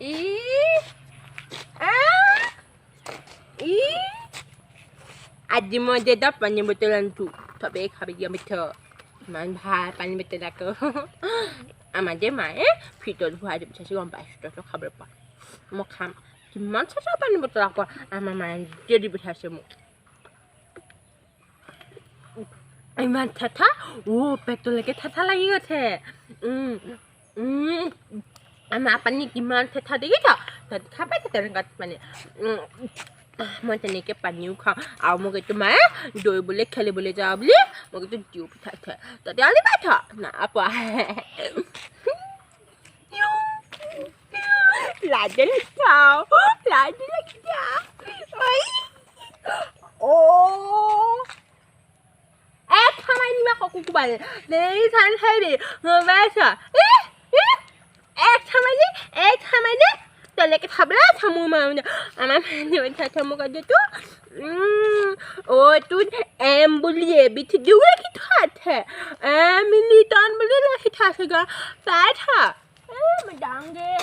อีอ่ะอีআজ মজাদার পানি বোতল আনতু তবে খাবে আমি তো মান ভাত পানি বোতল রাখো আমাদের মায়ে ভিতর ভৰাই দিব চাইছে গম পাইছোঁ তই খাবলৈ পোৱা মই খাম কিমান চাইছা পানী বটল আকৌ আমাৰ মায়ে দিয়ে দি পঠাইছে মোক ইমান ঠেঠা পেটলৈকে ঠেঠা লাগি গৈছে আমাৰ পানী কিমান ঠেঠা দেখিছ তই খাই পাইছ তেনেকুৱাত মানে মই তেনেকৈ পানীও খাওঁ আৰু মোক এইটো মায়ে দৌৰিবলৈ খেলিবলৈ যাওঁ বুলি মোক এইটো দিও পঠাইছে তহঁতে আনিবা থ নাপোৱা লাজে চাওঁ লাজে লাগিছে এক খামাই নিবা ককু কোবালে দেৰি চাই চাই দেই পাইছ এক খামাই দে তেনেকৈ খাবলৈ থামো মানে আমাৰ মানুহ মোক আজিতো এইটো এম বুলি এবিধ দিও ৰাখি থোৱা আছে মিলিটন বুলি ৰাখি থোৱা আছে গা চাই থা মই যাওঁগৈ